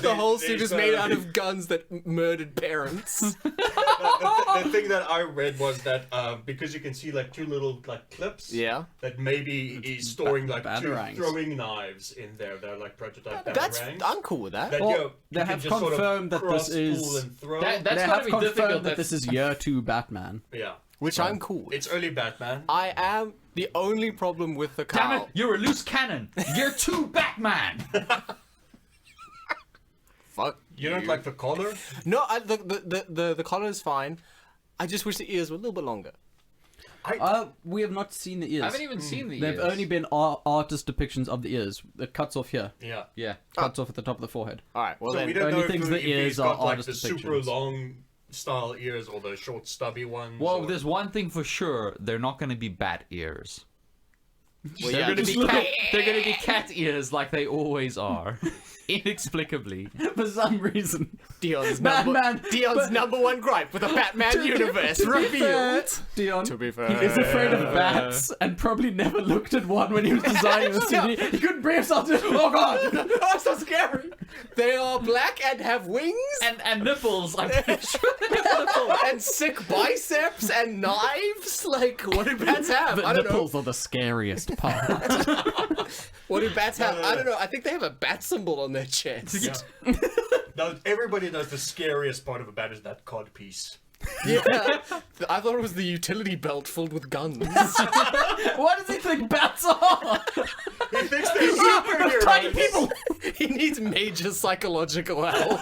the whole suit There's, is made out of guns that murdered parents. The thing that I read was that because you can see like two little like clips. Yeah. That maybe he's storing like two batarangs. throwing knives in there. They're like prototype That's batarangs. I'm cool with that. That, Well, you know, they you can have just sort of confirmed that this cross, is- pull, and throw. That's They gotta have be confirmed difficult. that this is year 2 Batman. Yeah. Which I'm cool with. It's early Batman. I am the only problem with the Damn cow. it! You're a loose cannon. You're too Batman. Fuck. You don't like the collar? No, the collar is fine. I just wish the ears were a little bit longer. We have not seen the ears. I haven't even seen the They've ears. only been artist depictions of the ears. It cuts off here. Yeah. Yeah. Cuts off at the top of the forehead. All right. Well So then, we don't only know things if, the if he's ears got are like artist the super depictions. long style ears or the short stubby ones. Well, or... there's one thing for sure. They're not going to be bat ears. well, They're yeah, going to just be look- they're going to be cat ears like they always are. Inexplicably. For some reason. Dion's Batman, but- number one gripe with the Batman universe To be fair, revealed. Dion, To be fair. he is afraid of bats and probably never looked at one when he was designing the suit. He couldn't bring himself to. Oh god! Oh, so scary. They are black and have wings And nipples, I'm pretty sure they have nipples. and sick biceps and knives. Like, what do bats have? The I don't know. nipples are the scariest part. What do bats have? I don't know. I think they have a bat symbol on their chest. Yeah. Now, everybody knows the scariest part of a bat is that cod piece. Yeah. I thought it was the utility belt filled with guns. What does he think bats are? He thinks they're superheroes. Tiny people. He needs major psychological help.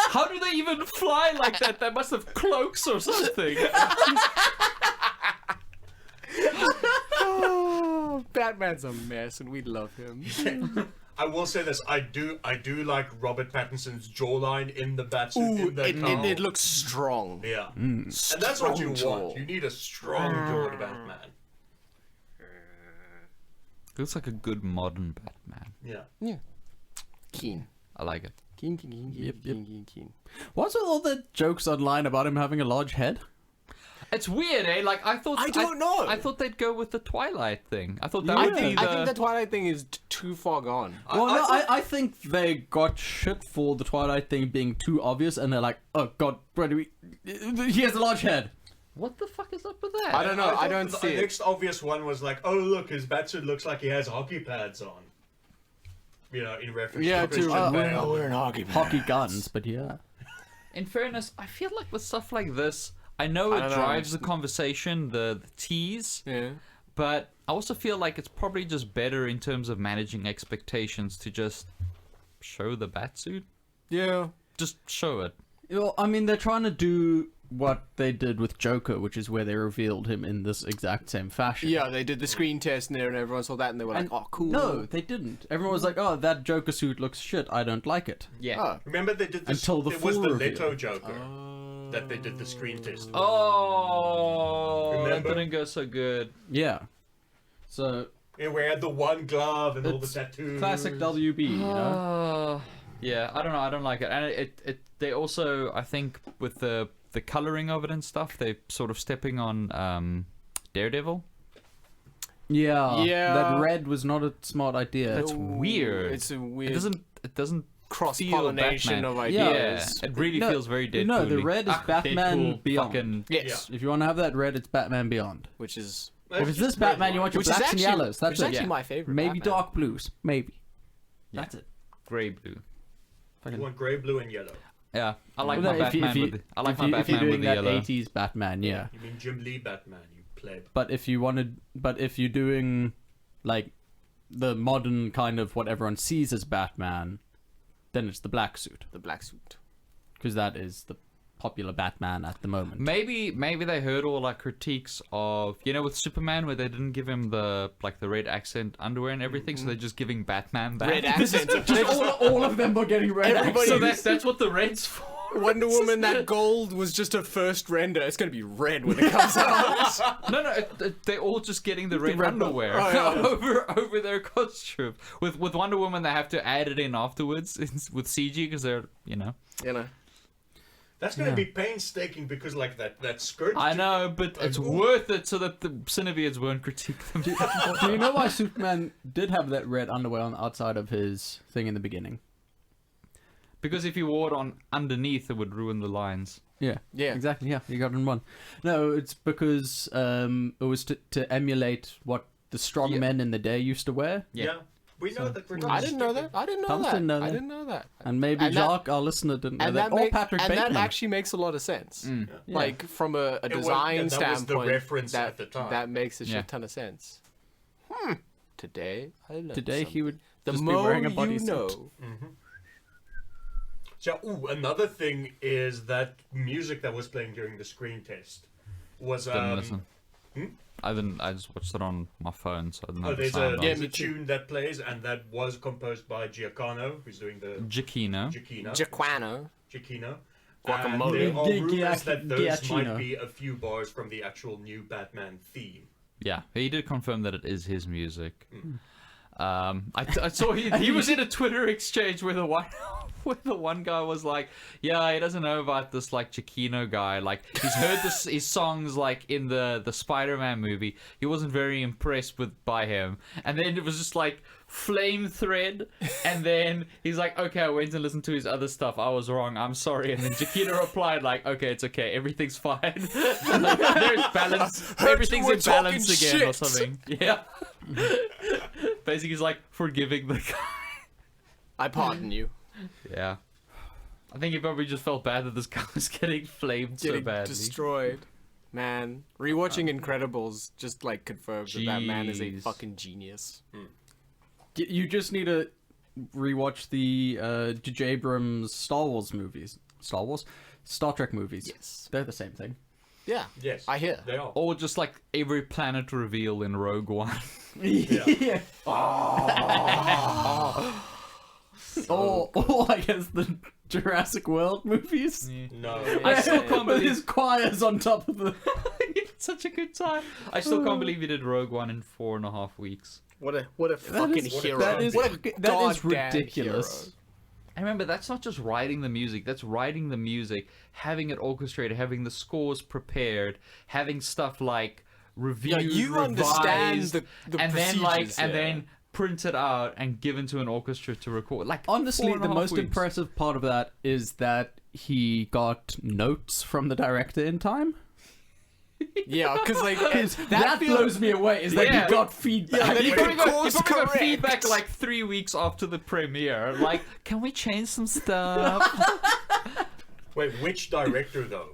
How do they even fly like that? They must have cloaks or something. Oh, Batman's a mess, and we love him. I will say this: I do like Robert Pattinson's jawline in the Batsuit. Ooh, in the it looks strong. Yeah, and that's what you Strong want. jaw. You need a strong jawed Batman. Looks like a good modern Batman. Yeah. Keen. I like it. Keen. What's with all the jokes online about him having a large head? It's weird, eh? Like I thought. I don't know. I thought they'd go with the Twilight thing. I thought that I would be think the. the Twilight thing is too far gone. Well, I think they got shit for the Twilight thing being too obvious, and they're like, oh god, where do we... He has a large head. What the fuck is up with that? I don't know. I thought don't the see it. next obvious one was like, oh look, his Batsuit looks like he has hockey pads on. You know, in reference Yeah, to Christian Bale. we're in hockey. Hockey guns, but yeah. In fairness, I feel like with stuff like this, I know I it don't know. drives the conversation, the tease, Yeah. but I also feel like it's probably just better in terms of managing expectations to just show the Batsuit. Yeah. Just show it. Well, I mean, they're trying to do what they did with Joker, which is where they revealed him in this exact same fashion. Yeah, they did the screen test and everyone saw that and they were like, oh, cool. No, they didn't. Everyone was like, oh, that Joker suit looks shit. I don't like it. Yeah. Oh. Remember they did this. Until the it was full the reveal. Leto Joker that they did the screen test. Oh, Remember? that didn't go so good. Yeah. So, Yeah, where he had the one glove and all the It's tattoos. classic WB, you know? Yeah, I don't know. I don't like it, and they also, I think, with the coloring of it and stuff, they sort of stepping on Daredevil. Yeah. Yeah. That red was not a smart idea. That's weird. It's a weird It doesn't cross-pollination feel of Batman. ideas. Yeah, it really No, feels very Deadpool. no, the red is Batman Beyond. Fucking, Yes. If you want to have that red, it's Batman Beyond. Which is... If it's this Batman, you want your Which is blacks and actually, yellows. That's which is it. actually Yeah. my favorite Maybe Batman. dark blues. Maybe. That's it. grey blue. You want grey, blue, and yellow. Yeah, I like Well, my no, Batman with the, I like my if you're Batman doing with the that yellow. 80s Batman, yeah. You mean Jim Lee Batman, you pleb. But if you're doing like the modern kind of what everyone sees as Batman, then it's the black suit, The black suit. because that is the popular Batman at the moment. Maybe they heard all like critiques of, you know, with Superman where they didn't give him the red accent underwear and everything, so they're just giving Batman back. Red accents. all of them are getting red. Everybody- So that's what the red's for. Wonder Woman, that gold was just a first render. It's going to be red when it comes out. No, they're all just getting the red red underwear over their costume. With Wonder Woman, they have to add it in afterwards with CG because they're, you know. You know. That's going to be painstaking because, like, that skirt. I know, but it's worth it so that the CineBeards won't critique them. Do you know why Superman did have that red underwear on the outside of his thing in the beginning? Because if you wore it on underneath, it would ruin the lines. Yeah, Yeah. exactly. Yeah, you got it in one. No, it's because it was to emulate what the strong Yeah. men in the day used to wear, Yeah. We know that we're not I didn't know stupid. that. I didn't know Thomas that. didn't know I that. didn't know that. and maybe And that- Jacques, our listener, didn't know And that. that, Or Patrick and Bateman. that actually makes a lot of sense. Yeah. Like from a was- design that was the standpoint, reference that at the time. that makes a shit Yeah. ton of sense. Today I learned Today he would the just be more wearing a you bodysuit. know. So, another thing is that music that was playing during the screen test was Didn't listen. I didn't. I just watched it on my phone, so I didn't. Oh, have the there's sound a on. Yeah, there's me a too. tune that plays, and that was composed by Giacomo, who's doing the Giacchino. Giacchino. Jaquano. And Guacamole. there are Gi- rumors Giac- that those Giacchino. might be a few bars from the actual new Batman theme. Yeah, he did confirm that it is his music. I saw he was in a Twitter exchange where the one guy was like, yeah, he doesn't know about this like Giacchino guy. Like he's heard his songs like in the Spider-Man movie. He wasn't very impressed by him. And then it was just like flame thread. And then he's like, okay, I went and listened to his other stuff. I was wrong. I'm sorry. And then Giacchino replied like, okay, it's okay. Everything's fine. Like, there's balance. Heard Everything's you were in balance talking again or shit. something. Yeah. Basically, he's like forgiving the guy. I pardon you. Yeah. I think he probably just felt bad that this guy was getting flamed so Getting badly. destroyed. Man, rewatching Incredibles just like confirms that man is a Jeez. fucking genius. You just need to rewatch the J. Abrams Star Wars movies. Star Trek movies. Yes. They're the same thing. Yeah. Yes. I hear. They are. Or just like every planet reveal in Rogue One. Yeah. Or I guess the Jurassic World movies. No. I still can't With believe his choirs on top of the. it's such a good time. I still can't believe he did Rogue One in 4.5 weeks. What a fucking hero. That is what a goddamn ridiculous. hero. And remember, that's not just writing the music. That's writing the music, having it orchestrated, having the scores prepared, having stuff like reviewed, you understand revised, the and then procedures and there. then printed out and given to an orchestra to record. Like Honestly, the 4.5 most weeks. impressive part of that is that he got notes from the director in time. Yeah, because like That blows me away. Is that Yeah. he got feedback? Yeah, that He he probably could got, he course probably got correct. feedback like 3 weeks after the premiere. Like, can we change some stuff? Wait, which director though?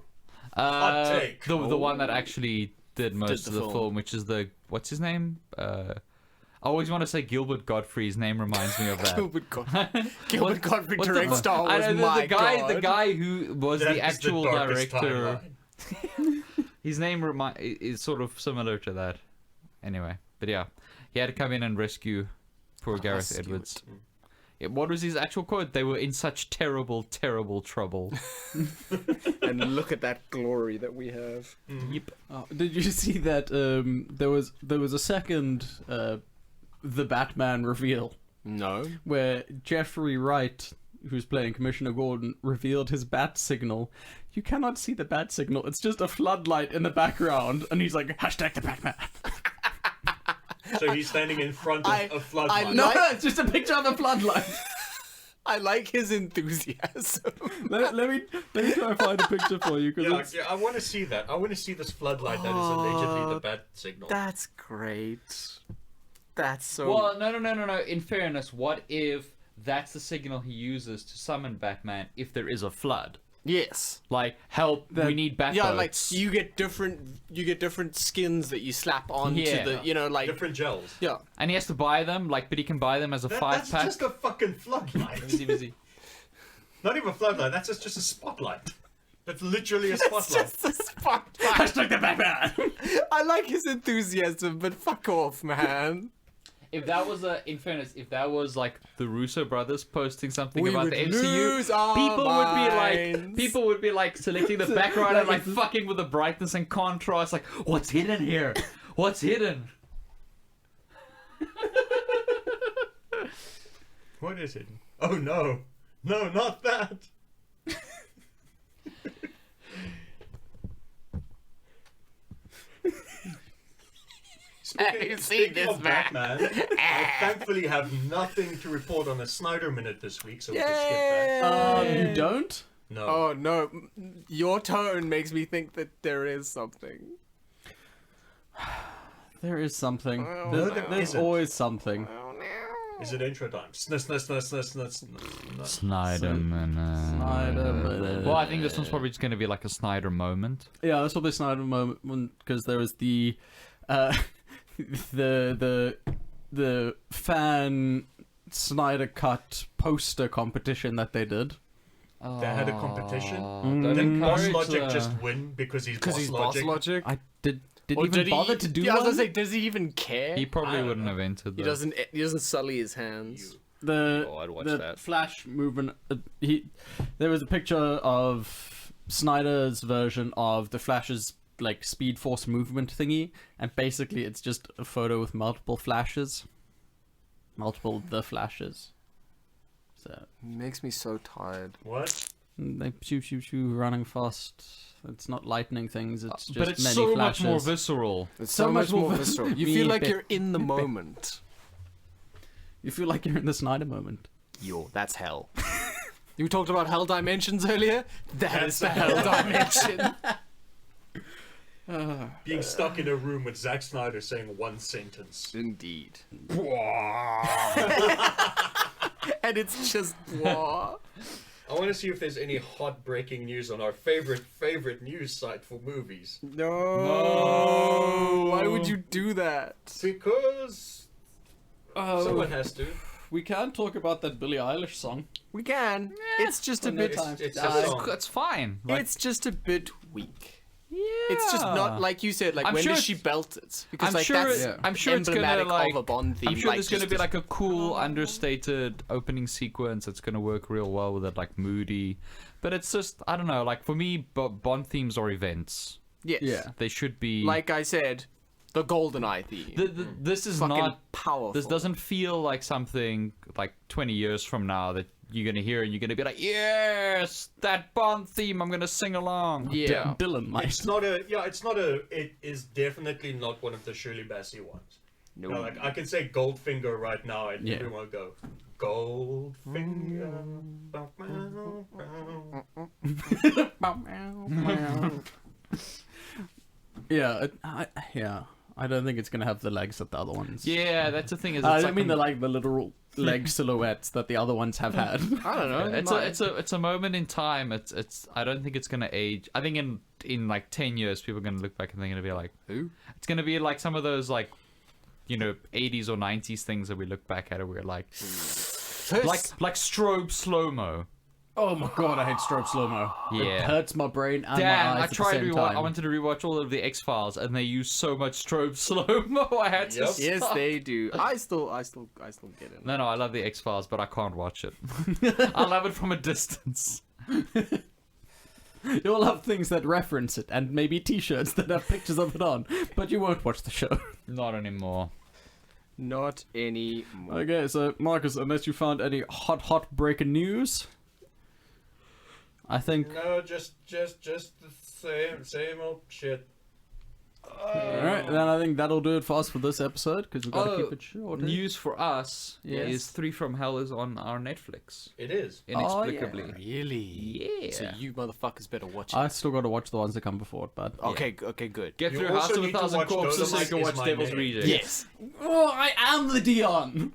Hot take. The one that actually did most the of the film. film, which is the what's his name? I always want to say Gilbert Godfrey. His name reminds me of that. Gilbert Godfrey What the directed fuck? Star Wars. I know, My the guy, God. the guy who was That the is actual darkest director. timeline. His name is sort of similar to that. Anyway, but yeah, he had to come in and rescue poor Gareth Rescue Edwards. Yeah, what was his actual quote? They were in such terrible, terrible trouble. And look at that glory that we have. Yep. Oh, did you see that? There was a second the Batman reveal No. where Jeffrey Wright, who's playing Commissioner Gordon, revealed his bat signal. You cannot see the bat signal. It's just a floodlight in the background, and he's like, # the Batman. So he's standing in front of a floodlight. No, it's just a picture of a floodlight. I like his enthusiasm. let me try and find a picture for you, because Yeah, I want to see that. I want to see this floodlight that is allegedly the bat signal. That's great. That's so. Well, no. In fairness, what if that's the signal he uses to summon Batman if there is a flood? Yes. Like, help, we need bat Yeah, like boats. you get different skins that you slap onto Yeah. the like Different gels. yeah. And he has to buy them, like, but he can buy them as a That's 5-pack. just a fucking floodlight. Busy. Not even a floodlight. That's just a spotlight. That's literally a spotlight. Just a spotlight. # the Batman. I like his enthusiasm, but fuck off, man. If that was in fairness, if that was like the Russo brothers posting something We about would the MCU, lose our people would be like selecting the background and like fucking with the brightness and contrast. Like, what's hidden here? What's hidden? What is it? Oh no. No, not that. Have you seen this, of man? Batman, I thankfully have nothing to report on the Snyder Minute this week, so we can skip that. You don't? No. Oh no, your tone makes me think that there is something. There is something. Oh, There's, there there's isn't. always something. Oh no. Is it intro time? Snider. Snyder. Well, I think this one's probably just going to be like a Snyder moment. Yeah, this will be Snyder moment because there was the the fan Snyder cut poster competition that they did. They had a competition? Don't Didn't Boss encourage Logic the- just win because he's Because Boss he's Logic? Boss Logic. I did Or even did bother to do Yeah, I was one. gonna say, does he even care? He probably I don't wouldn't know. have entered He that. doesn't sully his hands. The Oh, I'd watch the that. Flash movement. There was a picture of Snyder's version of the Flash's like Speed Force movement thingy, and basically it's just a photo with multiple flashes, multiple the flashes. So Makes me so tired. What? they shoo running fast. It's not lightning things. It's just But it's many so flashes. much more visceral. It's So so much much more more visceral. You Me feel like bit- you're in the moment. You feel like you're in the Snyder moment. That's hell. You talked about hell dimensions earlier? That is the hell dimension. Being stuck in a room with Zack Snyder saying one sentence. Indeed. And it's just blah. I want to see if there's any hot breaking news on our favorite news site for movies. No. Why would you do that? Because someone has to. We can talk about that Billie Eilish song. We can. It's just a Well, no bit. time. It's Uh, a song. It's fine. Like, It's just a bit weak. It's just not like you said. Like I'm when sure does she belt it? Because I'm like sure that's Yeah. I'm sure it's gonna emblematic like. of a Bond theme. I'm sure like, there's gonna just be like a cool, understated opening sequence that's gonna work real well with it, like moody. But it's just I don't know. Like for me, Bond themes are events. yes. Yeah. They should be Like I said, the GoldenEye theme. This is Fucking not powerful. This doesn't feel like something like 20 years from now that you're gonna hear and you're gonna be like, yes, that Bond theme. I'm gonna sing along. Yeah. Dylan might. It is definitely not one of the Shirley Bassey ones. No. You know, like I can say Goldfinger right now and Yeah. everyone will go, Goldfinger. Yeah, I don't think it's gonna have the legs that the other ones. Yeah, that's the thing. Is I it's don't mean a- the literal leg silhouettes that the other ones have had. I don't know. It's a moment in time. It's I don't think it's gonna age. I think in like 10 years people are gonna look back and they're gonna be like, Who? it's gonna be like some of those like 80s or 90s things that we look back at and we're like like strobe slow-mo. Oh my god, I hate strobe slow mo. Yeah. It hurts my brain and Damn, my eyes I at the tried to same rewatch. time. I wanted to rewatch all of the X-Files, and they use so much strobe slow-mo. I had to. Yep. Yes, stop. they do. I still get it. No, I love the X-Files, but I can't watch it. I love it from a distance. You'll have things that reference it, and maybe T-shirts that have pictures of it on, but you won't watch the show. Not anymore. Not anymore. Okay, so Marcus, unless you found any hot breaking news, I think. No, just the same old shit. Alright, then I think that'll do it for us for this episode, because we've got to Oh, keep it short. News for us Yes. is 3 from Hell is on our Netflix. It is. Inexplicably. Really? Yeah. So you motherfuckers better watch it. I still got to watch the ones that come before it, but. Okay, good. Get You through also House of a need to Thousand watch Corpses so you Dolomite can is watch My Devil's Name. Rejects. Yes. Oh, I am the Dion!